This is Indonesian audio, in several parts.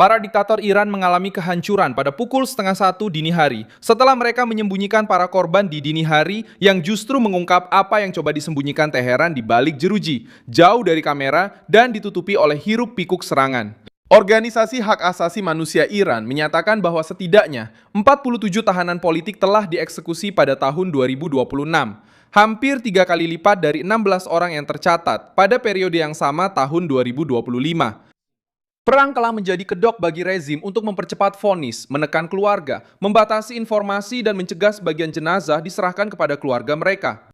Para diktator Iran mengalami kehancuran pada pukul 12:30 dini hari setelah mereka menyembunyikan para korban di dini hari yang justru mengungkap apa yang coba disembunyikan Teheran di balik jeruji, jauh dari kamera dan ditutupi oleh hiruk-pikuk serangan. Organisasi Hak Asasi Manusia Iran menyatakan bahwa setidaknya 47 tahanan politik telah dieksekusi pada tahun 2026, hampir 3 kali lipat dari 16 orang yang tercatat pada periode yang sama tahun 2025. Perang telah menjadi kedok bagi rezim untuk mempercepat vonis, menekan keluarga, membatasi informasi dan mencegah sebagian jenazah diserahkan kepada keluarga mereka.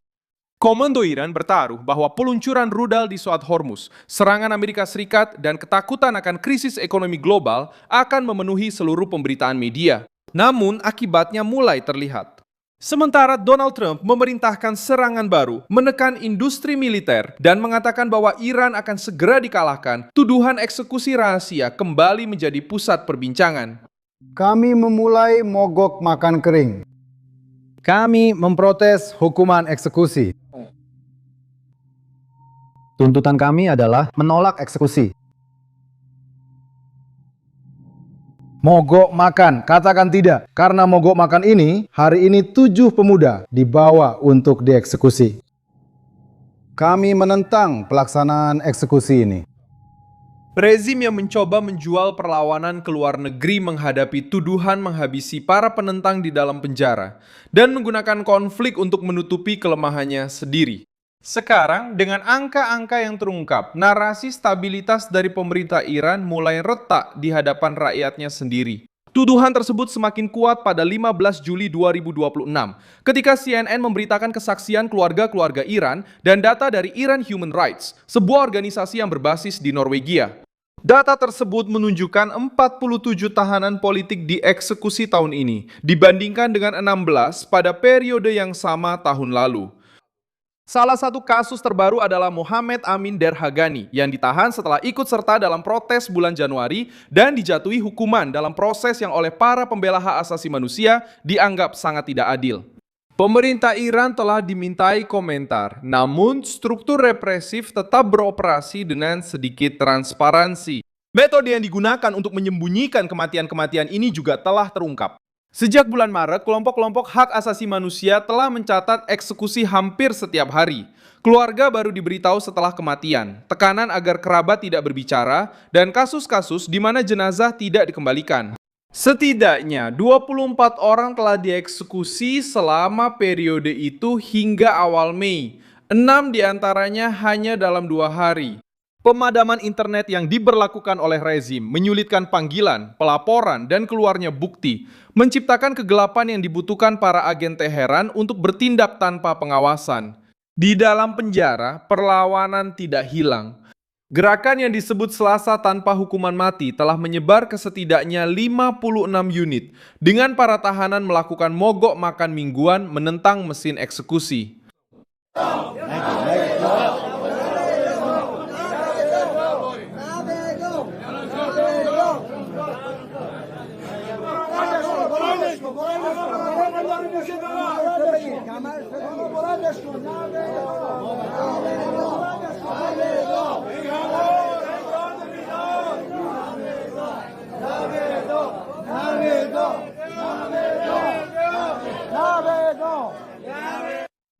Komando Iran bertaruh bahwa peluncuran rudal di Suat Hormuz, serangan Amerika Serikat, dan ketakutan akan krisis ekonomi global akan memenuhi seluruh pemberitaan media. Namun, akibatnya mulai terlihat. Sementara Donald Trump memerintahkan serangan baru, menekan industri militer, dan mengatakan bahwa Iran akan segera dikalahkan, tuduhan eksekusi rahasia kembali menjadi pusat perbincangan. Kami memulai mogok makan kering. Kami memprotes hukuman eksekusi. Tuntutan kami adalah menolak eksekusi. Mogok makan, katakan tidak. Karena mogok makan ini, hari ini 7 pemuda dibawa untuk dieksekusi. Kami menentang pelaksanaan eksekusi ini. Rezim yang mencoba menjual perlawanan ke luar negeri menghadapi tuduhan menghabisi para penentang di dalam penjara dan menggunakan konflik untuk menutupi kelemahannya sendiri. Sekarang, dengan angka-angka yang terungkap, narasi stabilitas dari pemerintah Iran mulai retak di hadapan rakyatnya sendiri. Tuduhan tersebut semakin kuat pada 15 Juli 2026, ketika CNN memberitakan kesaksian keluarga-keluarga Iran dan data dari Iran Human Rights, sebuah organisasi yang berbasis di Norwegia. Data tersebut menunjukkan 47 tahanan politik dieksekusi tahun ini, dibandingkan dengan 16 pada periode yang sama tahun lalu. Salah satu kasus terbaru adalah Mohammed Amin Derhagani yang ditahan setelah ikut serta dalam protes bulan Januari dan dijatuhi hukuman dalam proses yang oleh para pembela hak asasi manusia dianggap sangat tidak adil. Pemerintah Iran telah dimintai komentar, namun struktur represif tetap beroperasi dengan sedikit transparansi. Metode yang digunakan untuk menyembunyikan kematian-kematian ini juga telah terungkap. Sejak bulan Maret, kelompok-kelompok hak asasi manusia telah mencatat eksekusi hampir setiap hari. Keluarga baru diberitahu setelah kematian, tekanan agar kerabat tidak berbicara, dan kasus-kasus di mana jenazah tidak dikembalikan. Setidaknya 24 orang telah dieksekusi selama periode itu hingga awal Mei. 6 diantaranya hanya dalam 2 hari. Pemadaman internet yang diberlakukan oleh rezim menyulitkan panggilan, pelaporan, dan keluarnya bukti, menciptakan kegelapan yang dibutuhkan para agen Teheran untuk bertindak tanpa pengawasan. Di dalam penjara, perlawanan tidak hilang. Gerakan yang disebut Selasa tanpa hukuman mati telah menyebar ke setidaknya 56 unit, dengan para tahanan melakukan mogok makan mingguan menentang mesin eksekusi.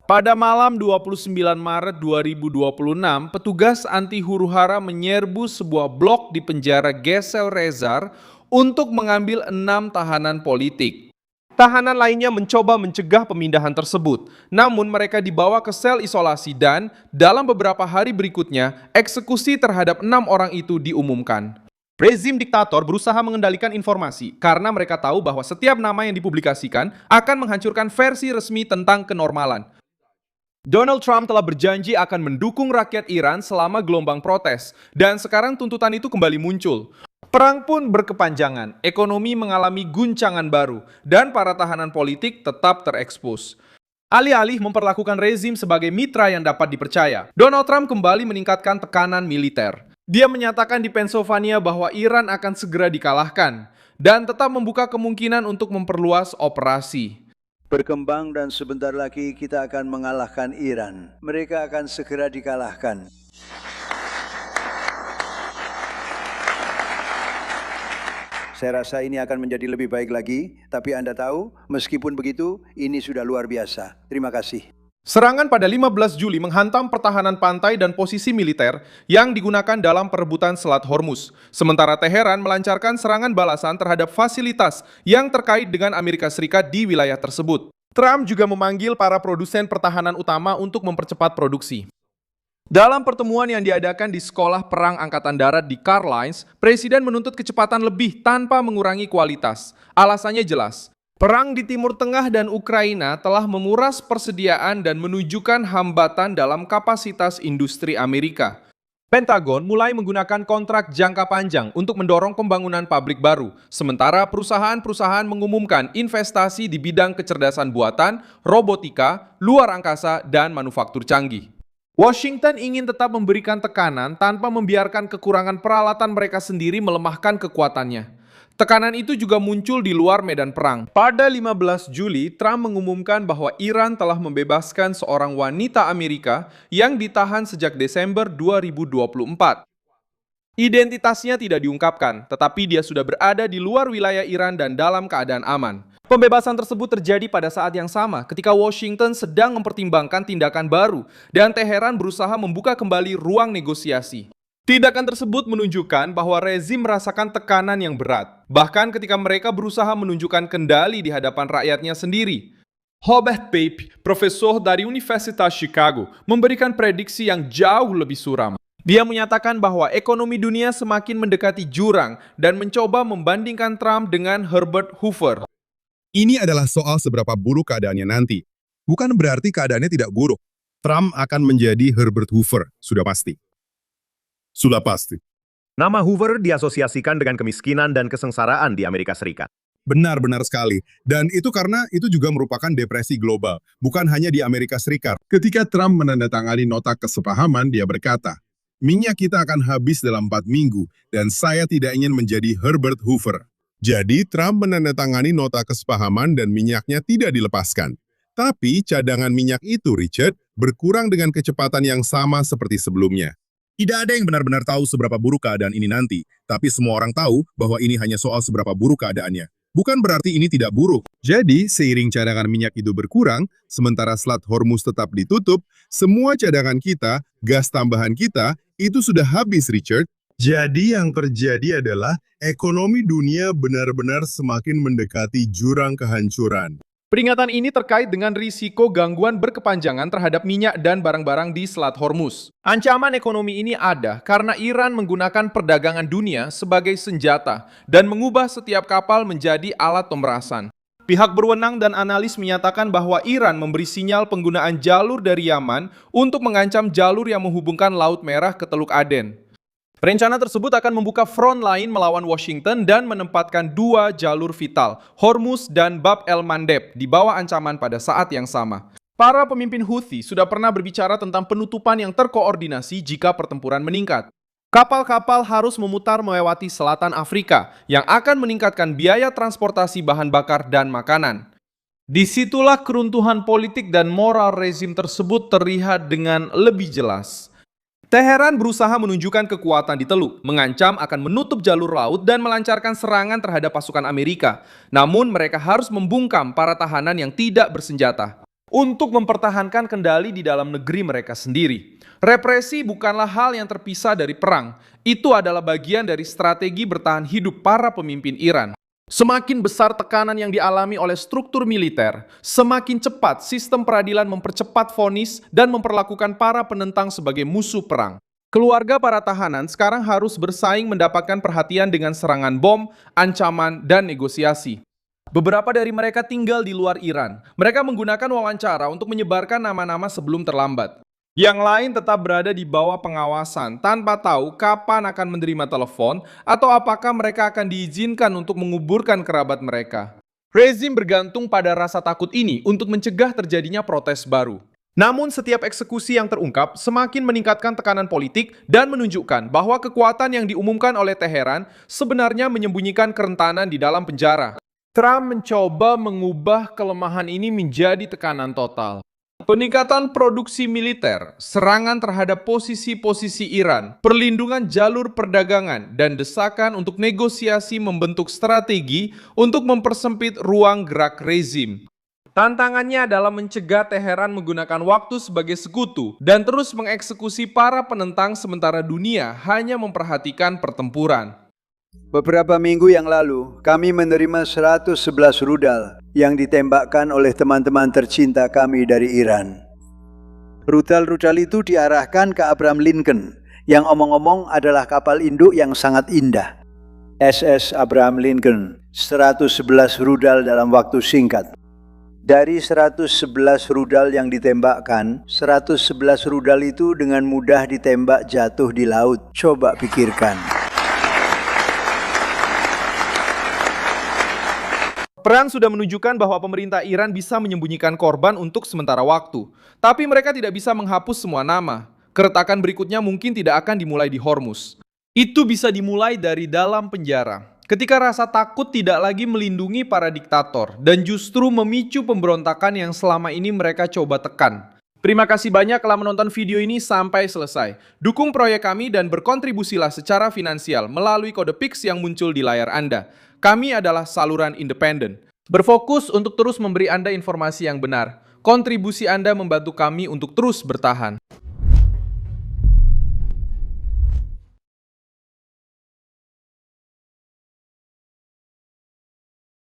Pada malam 29 Maret 2026, petugas anti huru-hara menyerbu sebuah blok di penjara Gesel Rezar untuk mengambil 6 tahanan politik. Tahanan lainnya mencoba mencegah pemindahan tersebut, namun mereka dibawa ke sel isolasi dan, dalam beberapa hari berikutnya, eksekusi terhadap 6 orang itu diumumkan. Rezim diktator berusaha mengendalikan informasi karena mereka tahu bahwa setiap nama yang dipublikasikan akan menghancurkan versi resmi tentang kenormalan. Donald Trump telah berjanji akan mendukung rakyat Iran selama gelombang protes, dan sekarang tuntutan itu kembali muncul. Perang pun berkepanjangan, ekonomi mengalami guncangan baru, dan para tahanan politik tetap terekspos. Alih-alih memperlakukan rezim sebagai mitra yang dapat dipercaya, Donald Trump kembali meningkatkan tekanan militer. Dia menyatakan di Pennsylvania bahwa Iran akan segera dikalahkan, dan tetap membuka kemungkinan untuk memperluas operasi. Berkembang dan sebentar lagi kita akan mengalahkan Iran. Mereka akan segera dikalahkan. Saya rasa ini akan menjadi lebih baik lagi, tapi Anda tahu, meskipun begitu, ini sudah luar biasa. Terima kasih. Serangan pada 15 Juli menghantam pertahanan pantai dan posisi militer yang digunakan dalam perebutan Selat Hormuz. Sementara Teheran melancarkan serangan balasan terhadap fasilitas yang terkait dengan Amerika Serikat di wilayah tersebut. Trump juga memanggil para produsen pertahanan utama untuk mempercepat produksi. Dalam pertemuan yang diadakan di Sekolah Perang Angkatan Darat di Carlines, Presiden menuntut kecepatan lebih tanpa mengurangi kualitas. Alasannya jelas. Perang di Timur Tengah dan Ukraina telah menguras persediaan dan menunjukkan hambatan dalam kapasitas industri Amerika. Pentagon mulai menggunakan kontrak jangka panjang untuk mendorong pembangunan pabrik baru, sementara perusahaan-perusahaan mengumumkan investasi di bidang kecerdasan buatan, robotika, luar angkasa, dan manufaktur canggih. Washington ingin tetap memberikan tekanan tanpa membiarkan kekurangan peralatan mereka sendiri melemahkan kekuatannya. Tekanan itu juga muncul di luar medan perang. Pada 15 Juli, Trump mengumumkan bahwa Iran telah membebaskan seorang wanita Amerika yang ditahan sejak Desember 2024. Identitasnya tidak diungkapkan, tetapi dia sudah berada di luar wilayah Iran dan dalam keadaan aman. Pembebasan tersebut terjadi pada saat yang sama ketika Washington sedang mempertimbangkan tindakan baru dan Teheran berusaha membuka kembali ruang negosiasi. Tindakan tersebut menunjukkan bahwa rezim merasakan tekanan yang berat, bahkan ketika mereka berusaha menunjukkan kendali di hadapan rakyatnya sendiri. Robert Pape, profesor dari Universitas Chicago, memberikan prediksi yang jauh lebih suram. Dia menyatakan bahwa ekonomi dunia semakin mendekati jurang dan mencoba membandingkan Trump dengan Herbert Hoover. Ini adalah soal seberapa buruk keadaannya nanti. Bukan berarti keadaannya tidak buruk. Trump akan menjadi Herbert Hoover, sudah pasti. Sudah pasti. Nama Hoover diasosiasikan dengan kemiskinan dan kesengsaraan di Amerika Serikat. Benar-benar sekali. Dan itu karena itu juga merupakan depresi global, bukan hanya di Amerika Serikat. Ketika Trump menandatangani nota kesepahaman, dia berkata, minyak kita akan habis dalam 4 minggu, dan saya tidak ingin menjadi Herbert Hoover. Jadi, Trump menandatangani nota kesepahaman dan minyaknya tidak dilepaskan. Tapi, cadangan minyak itu, Richard, berkurang dengan kecepatan yang sama seperti sebelumnya. Tidak ada yang benar-benar tahu seberapa buruk keadaan ini nanti, tapi semua orang tahu bahwa ini hanya soal seberapa buruk keadaannya. Bukan berarti ini tidak buruk. Jadi, seiring cadangan minyak itu berkurang, sementara Selat Hormuz tetap ditutup, semua cadangan kita, gas tambahan kita, itu sudah habis, Richard. Jadi yang terjadi adalah ekonomi dunia benar-benar semakin mendekati jurang kehancuran. Peringatan ini terkait dengan risiko gangguan berkepanjangan terhadap minyak dan barang-barang di Selat Hormuz. Ancaman ekonomi ini ada karena Iran menggunakan perdagangan dunia sebagai senjata dan mengubah setiap kapal menjadi alat pemerasan. Pihak berwenang dan analis menyatakan bahwa Iran memberi sinyal penggunaan jalur dari Yaman untuk mengancam jalur yang menghubungkan Laut Merah ke Teluk Aden. Rencana tersebut akan membuka front lain melawan Washington dan menempatkan 2 jalur vital, Hormuz dan Bab el-Mandeb, di bawah ancaman pada saat yang sama. Para pemimpin Houthi sudah pernah berbicara tentang penutupan yang terkoordinasi jika pertempuran meningkat. Kapal-kapal harus memutar melewati selatan Afrika yang akan meningkatkan biaya transportasi bahan bakar dan makanan. Disitulah keruntuhan politik dan moral rezim tersebut terlihat dengan lebih jelas. Teheran berusaha menunjukkan kekuatan di Teluk, mengancam akan menutup jalur laut dan melancarkan serangan terhadap pasukan Amerika. Namun mereka harus membungkam para tahanan yang tidak bersenjata untuk mempertahankan kendali di dalam negeri mereka sendiri. Represi bukanlah hal yang terpisah dari perang. Itu adalah bagian dari strategi bertahan hidup para pemimpin Iran. Semakin besar tekanan yang dialami oleh struktur militer, semakin cepat sistem peradilan mempercepat vonis dan memperlakukan para penentang sebagai musuh perang. Keluarga para tahanan sekarang harus bersaing mendapatkan perhatian dengan serangan bom, ancaman, dan negosiasi. Beberapa dari mereka tinggal di luar Iran. Mereka menggunakan wawancara untuk menyebarkan nama-nama sebelum terlambat. Yang lain tetap berada di bawah pengawasan tanpa tahu kapan akan menerima telepon atau apakah mereka akan diizinkan untuk menguburkan kerabat mereka. Rezim bergantung pada rasa takut ini untuk mencegah terjadinya protes baru. Namun setiap eksekusi yang terungkap semakin meningkatkan tekanan politik dan menunjukkan bahwa kekuatan yang diumumkan oleh Teheran sebenarnya menyembunyikan kerentanan di dalam penjara. Trump mencoba mengubah kelemahan ini menjadi tekanan total. Peningkatan produksi militer, serangan terhadap posisi-posisi Iran, perlindungan jalur perdagangan, dan desakan untuk negosiasi membentuk strategi untuk mempersempit ruang gerak rezim. Tantangannya adalah mencegah Teheran menggunakan waktu sebagai sekutu dan terus mengeksekusi para penentang sementara dunia hanya memperhatikan pertempuran. Beberapa minggu yang lalu, kami menerima 111 rudal yang ditembakkan oleh teman-teman tercinta kami dari Iran. Rudal-rudal itu diarahkan ke Abraham Lincoln, yang omong-omong adalah kapal induk yang sangat indah. SS Abraham Lincoln, 111 rudal dalam waktu singkat. Dari 111 rudal yang ditembakkan, 111 rudal itu dengan mudah ditembak jatuh di laut. Coba pikirkan. Perang sudah menunjukkan bahwa pemerintah Iran bisa menyembunyikan korban untuk sementara waktu. Tapi mereka tidak bisa menghapus semua nama. Keretakan berikutnya mungkin tidak akan dimulai di Hormuz. Itu bisa dimulai dari dalam penjara. Ketika rasa takut tidak lagi melindungi para diktator dan justru memicu pemberontakan yang selama ini mereka coba tekan. Terima kasih banyak telah menonton video ini sampai selesai. Dukung proyek kami dan berkontribusilah secara finansial melalui kode Pix yang muncul di layar Anda. Kami adalah saluran independen. Berfokus untuk terus memberi Anda informasi yang benar. Kontribusi Anda membantu kami untuk terus bertahan.